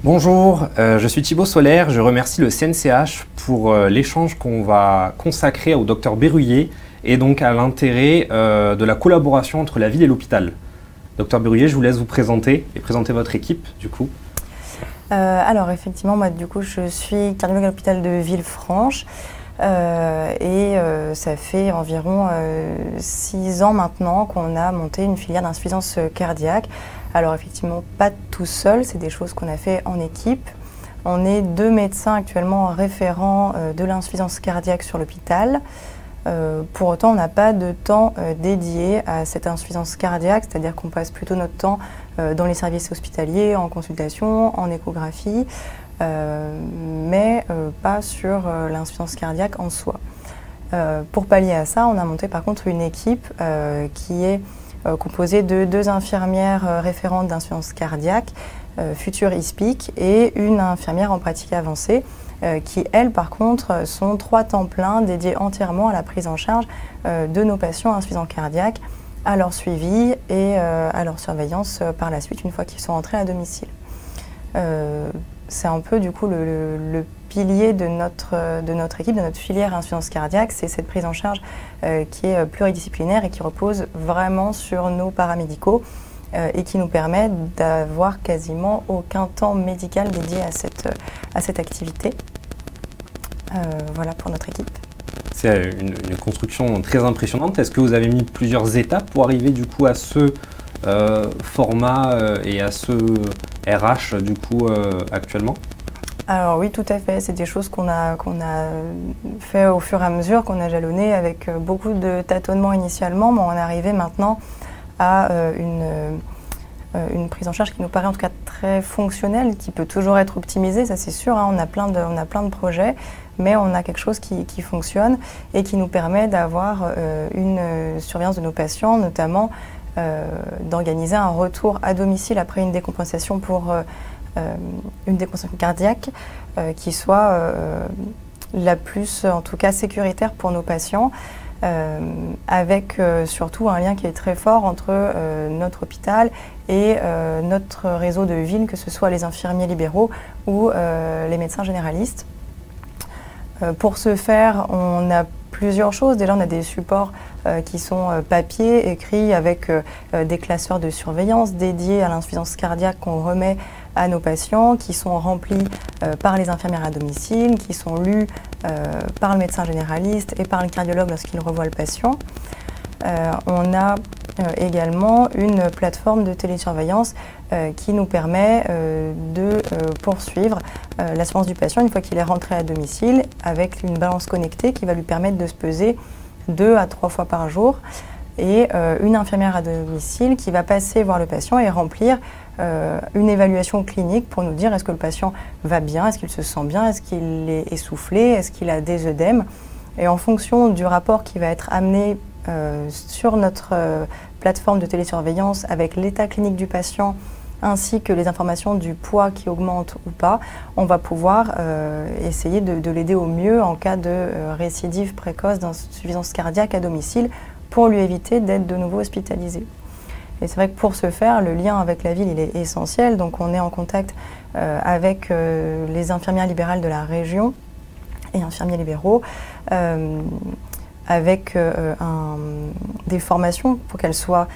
Bonjour, je suis Thibaut Solaire, je remercie le CNCH pour l'échange qu'on va consacrer au docteur Berruyer et donc à l'intérêt de la collaboration entre la ville et l'hôpital. Docteur Berruyer, je vous laisse vous présenter et présenter votre équipe du coup. Alors effectivement, moi du coup je suis cardiologue à l'hôpital de Villefranche ça fait environ 6 ans maintenant qu'on a monté une filière d'insuffisance cardiaque. Alors effectivement pas tout seul, c'est des choses qu'on a fait en équipe. On est 2 médecins actuellement référents de l'insuffisance cardiaque sur l'hôpital. Pour autant, on n'a pas de temps dédié à cette insuffisance cardiaque, c'est-à-dire qu'on passe plutôt notre temps dans les services hospitaliers, en consultation, en échographie, mais pas sur l'insuffisance cardiaque en soi. Pour pallier à ça, on a monté par contre une équipe qui est composée de 2 infirmières référentes d'insuffisance cardiaque, futures ISPIC, et une infirmière en pratique avancée, qui, elles, par contre, sont 3 temps pleins dédiés entièrement à la prise en charge de nos patients insuffisants cardiaques, à leur suivi et à leur surveillance par la suite, une fois qu'ils sont rentrés à domicile. C'est un peu, du coup, le pilier de notre équipe, de notre filière insuffisance cardiaque, c'est cette prise en charge qui est pluridisciplinaire et qui repose vraiment sur nos paramédicaux et qui nous permet d'avoir quasiment aucun temps médical dédié à cette activité. Voilà pour notre équipe. C'est une construction très impressionnante. Est-ce que vous avez mis plusieurs étapes pour arriver du coup à ce format et à ce RH du coup actuellement? Alors oui, tout à fait. C'est des choses qu'on a fait au fur et à mesure, qu'on a jalonné avec beaucoup de tâtonnements initialement, mais on est arrivé maintenant à une prise en charge qui nous paraît en tout cas très fonctionnelle, qui peut toujours être optimisée, ça c'est sûr, hein. On a plein de projets, mais on a quelque chose qui fonctionne et qui nous permet d'avoir une surveillance de nos patients, notamment d'organiser un retour à domicile après une décompensation pour une décompensation cardiaque qui soit la plus, en tout cas, sécuritaire pour nos patients. Avec surtout un lien qui est très fort entre notre hôpital et notre réseau de ville, que ce soit les infirmiers libéraux ou les médecins généralistes. Pour ce faire, on a plusieurs choses. Déjà, on a des supports qui sont papier, écrits avec des classeurs de surveillance dédiés à l'insuffisance cardiaque qu'on remet à nos patients, qui sont remplis par les infirmières à domicile, qui sont lus par le médecin généraliste et par le cardiologue lorsqu'il revoit le patient. On a également une plateforme de télésurveillance qui nous permet de poursuivre la surveillance du patient une fois qu'il est rentré à domicile, avec une balance connectée qui va lui permettre de se peser 2 à 3 fois par jour, et une infirmière à domicile qui va passer voir le patient et remplir une évaluation clinique pour nous dire est-ce que le patient va bien, est-ce qu'il se sent bien, est-ce qu'il est essoufflé, est-ce qu'il a des œdèmes. Et en fonction du rapport qui va être amené sur notre plateforme de télésurveillance avec l'état clinique du patient ainsi que les informations du poids qui augmente ou pas, on va pouvoir essayer de l'aider au mieux en cas de récidive précoce d'insuffisance cardiaque à domicile pour lui éviter d'être de nouveau hospitalisé. Et c'est vrai que pour ce faire, le lien avec la ville il est essentiel. Donc on est en contact avec les infirmières libérales de la région et infirmiers libéraux, avec des formations pour qu'elles soient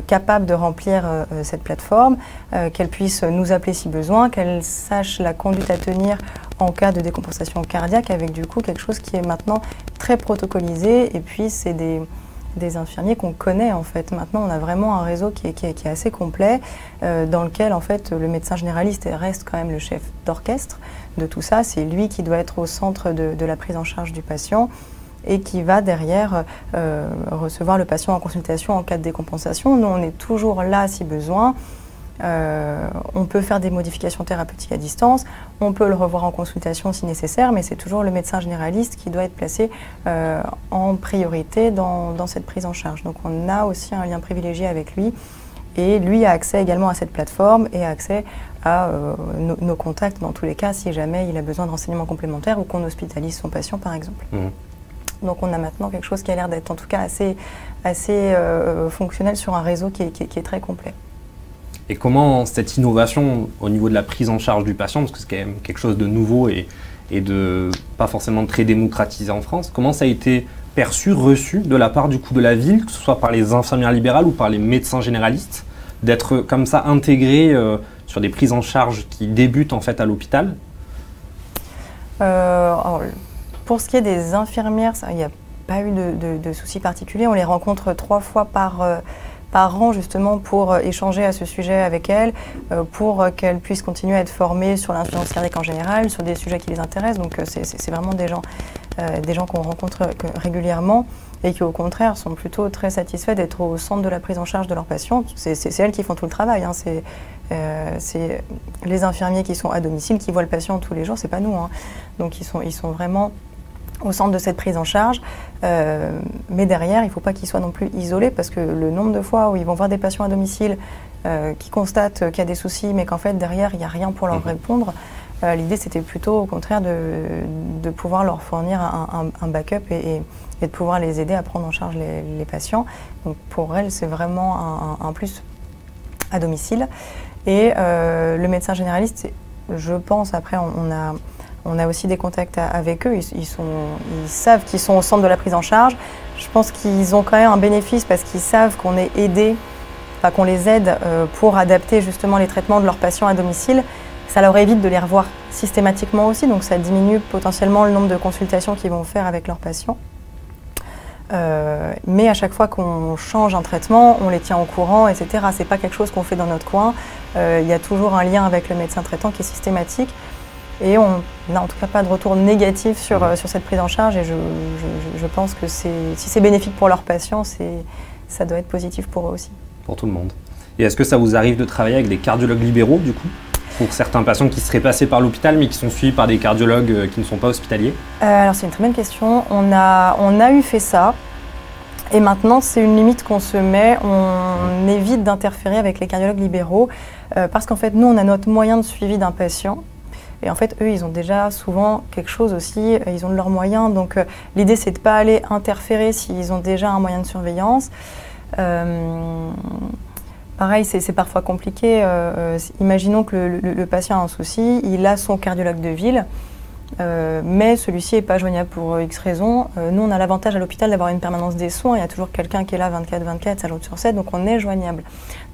capables de remplir cette plateforme, qu'elles puissent nous appeler si besoin, qu'elles sachent la conduite à tenir en cas de décompensation cardiaque, avec du coup quelque chose qui est maintenant très protocolisé. Et puis c'est des infirmiers qu'on connaît en fait. Maintenant, on a vraiment un réseau qui est assez complet, dans lequel en fait le médecin généraliste reste quand même le chef d'orchestre de tout ça. C'est lui qui doit être au centre de la prise en charge du patient et qui va derrière recevoir le patient en consultation en cas de décompensation. Nous, on est toujours là si besoin. On peut faire des modifications thérapeutiques à distance, on peut le revoir en consultation si nécessaire, mais c'est toujours le médecin généraliste qui doit être placé en priorité dans cette prise en charge. Donc on a aussi un lien privilégié avec lui, et lui a accès également à cette plateforme et a accès à nos contacts dans tous les cas si jamais il a besoin de renseignements complémentaires ou qu'on hospitalise son patient par exemple. Donc on a maintenant quelque chose qui a l'air d'être en tout cas assez fonctionnel sur un réseau qui est très complet. Et comment cette innovation au niveau de la prise en charge du patient, parce que c'est quand même quelque chose de nouveau et de pas forcément très démocratisé en France, comment ça a été perçu, reçu de la part du coup de la ville, que ce soit par les infirmières libérales ou par les médecins généralistes, d'être comme ça intégrés sur des prises en charge qui débutent en fait à l'hôpital? Pour ce qui est des infirmières, il n'y a pas eu de soucis particuliers. On les rencontre 3 fois par an justement pour échanger à ce sujet avec elles, pour qu'elles puissent continuer à être formées sur l'insuffisance cardiaque en général, sur des sujets qui les intéressent. Donc c'est vraiment des gens qu'on rencontre régulièrement et qui au contraire sont plutôt très satisfaits d'être au centre de la prise en charge de leurs patients. C'est elles qui font tout le travail, hein. C'est les infirmiers qui sont à domicile, qui voient le patient tous les jours, c'est pas nous, hein. Donc ils sont vraiment au centre de cette prise en charge, mais derrière, il ne faut pas qu'ils soient non plus isolés, parce que le nombre de fois où ils vont voir des patients à domicile qui constatent qu'il y a des soucis, mais qu'en fait derrière, il n'y a rien pour leur répondre, l'idée c'était plutôt au contraire de pouvoir leur fournir un backup et de pouvoir les aider à prendre en charge les patients. Donc pour elles, c'est vraiment un plus à domicile. Et le médecin généraliste, je pense, après on a aussi des contacts avec eux, ils savent qu'ils sont au centre de la prise en charge. Je pense qu'ils ont quand même un bénéfice parce qu'ils savent qu'on est aidé, enfin, qu'on les aide pour adapter justement les traitements de leurs patients à domicile. Ça leur évite de les revoir systématiquement aussi, donc ça diminue potentiellement le nombre de consultations qu'ils vont faire avec leurs patients. Mais à chaque fois qu'on change un traitement, on les tient au courant, etc. C'est pas quelque chose qu'on fait dans notre coin. Il y a toujours un lien avec le médecin traitant qui est systématique. Et on n'a en tout cas pas de retour négatif sur cette prise en charge. Et je pense que si c'est bénéfique pour leurs patients, ça doit être positif pour eux aussi. Pour tout le monde. Et est-ce que ça vous arrive de travailler avec des cardiologues libéraux, du coup, pour certains patients qui seraient passés par l'hôpital, mais qui sont suivis par des cardiologues qui ne sont pas hospitaliers? Alors c'est une très bonne question. On a eu fait ça. Et maintenant, c'est une limite qu'on se met. On évite d'interférer avec les cardiologues libéraux. Parce qu'en fait, nous, on a notre moyen de suivi d'un patient. Et en fait, eux, ils ont déjà souvent quelque chose aussi, ils ont de leurs moyens. Donc l'idée, c'est de ne pas aller interférer s'ils ont déjà un moyen de surveillance. Pareil, c'est parfois compliqué. Imaginons que le patient a un souci, il a son cardiologue de ville, mais celui-ci n'est pas joignable pour X raisons. Nous, on a l'avantage à l'hôpital d'avoir une permanence des soins. Il y a toujours quelqu'un qui est là 24/24, 7 jours sur 7, donc on est joignable.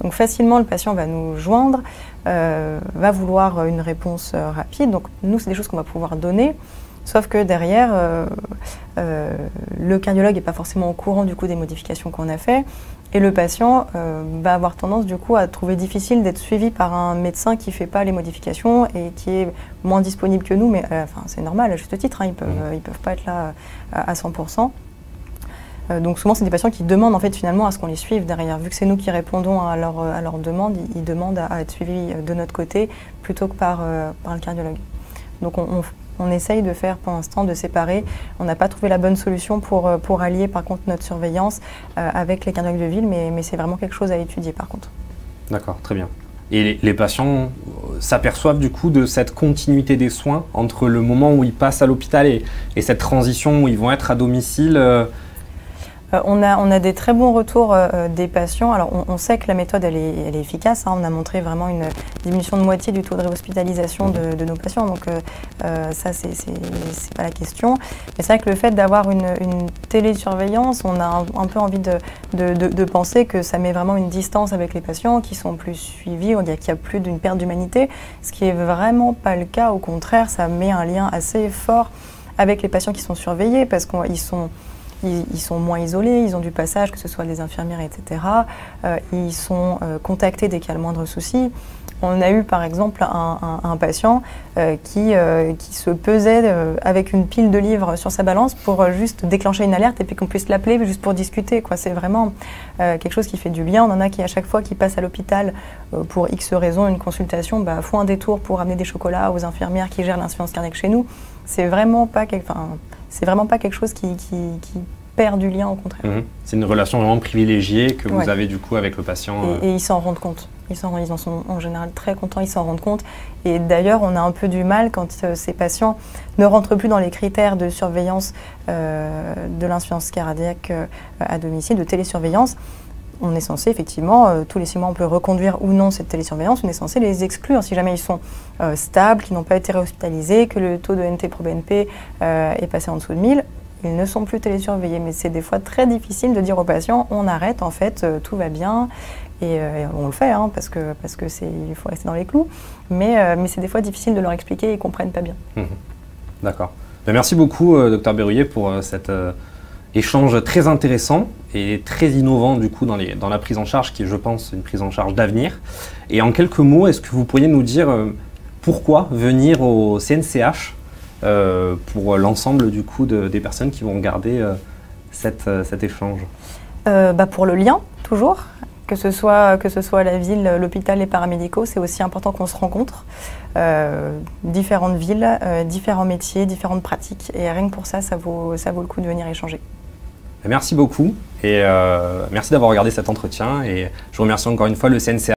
Donc facilement, le patient va nous joindre, va vouloir une réponse rapide. Donc nous, c'est des choses qu'on va pouvoir donner. Sauf que derrière, le cardiologue n'est pas forcément au courant du coup des modifications qu'on a fait. Et le patient va avoir tendance du coup à trouver difficile d'être suivi par un médecin qui ne fait pas les modifications et qui est moins disponible que nous. Mais enfin, c'est normal, à juste titre, hein, ils peuvent pas être là à 100%. Donc souvent, c'est des patients qui demandent en fait finalement à ce qu'on les suive derrière. Vu que c'est nous qui répondons à leurs demandes, ils demandent à être suivis de notre côté plutôt que par le cardiologue. Donc on essaye de faire pour l'instant de séparer. On n'a pas trouvé la bonne solution pour allier par contre notre surveillance avec les cardiologues de ville, mais c'est vraiment quelque chose à étudier par contre. D'accord, très bien. Et les patients s'aperçoivent du coup de cette continuité des soins entre le moment où ils passent à l'hôpital et cette transition où ils vont être à domicile? On a des très bons retours des patients. Alors on sait que la méthode elle est efficace, hein. On a montré vraiment une diminution de moitié du taux de réhospitalisation de nos patients, donc ça c'est pas la question. Mais c'est vrai que le fait d'avoir une télésurveillance, on a un peu envie de penser que ça met vraiment une distance avec les patients qui sont plus suivis, on dirait qu'il y a plus d'une perte d'humanité, ce qui est vraiment pas le cas. Au contraire, ça met un lien assez fort avec les patients qui sont surveillés parce qu'ils sont moins isolés, ils ont du passage, que ce soit les infirmières, etc. Ils sont contactés dès qu'il y a le moindre souci. On a eu par exemple un patient qui se pesait avec une pile de livres sur sa balance pour juste déclencher une alerte et puis qu'on puisse l'appeler juste pour discuter, quoi. C'est vraiment quelque chose qui fait du bien. On en a qui à chaque fois qu'ils passent à l'hôpital pour X raisons, une consultation, font un détour pour amener des chocolats aux infirmières qui gèrent l'insuffisance cardiaque chez nous. C'est vraiment pas quelque chose qui perd du lien, au contraire. C'est une relation vraiment privilégiée que vous avez du coup avec le patient. Et ils s'en rendent compte. Ils en sont en général très contents, ils s'en rendent compte. Et d'ailleurs, on a un peu du mal quand ces patients ne rentrent plus dans les critères de surveillance de l'insuffisance cardiaque à domicile, de télésurveillance. on est censé effectivement, tous les 6 mois, on peut reconduire ou non cette télésurveillance, on est censé les exclure si jamais ils sont stables, qu'ils n'ont pas été réhospitalisés, que le taux de NT-proBNP est passé en dessous de 1000. Ils ne sont plus télésurveillés, mais c'est des fois très difficile de dire aux patients on arrête, en fait, tout va bien. Et on le fait, hein, parce que il faut rester dans les clous. Mais c'est des fois difficile de leur expliquer et ils ne comprennent pas bien. D'accord. Merci beaucoup, Dr Berruyer, pour cet échange très intéressant et très innovant du coup dans la prise en charge, qui est, je pense, une prise en charge d'avenir. Et en quelques mots, est-ce que vous pourriez nous dire pourquoi venir au CNCH pour l'ensemble du coup des personnes qui vont regarder cet échange? Pour le lien, toujours. Que ce soit la ville, l'hôpital, les paramédicaux, c'est aussi important qu'on se rencontre. Différentes villes, différents métiers, différentes pratiques. Et rien que pour ça, ça vaut le coup de venir échanger. Merci beaucoup et merci d'avoir regardé cet entretien. Et je remercie encore une fois le CNCH.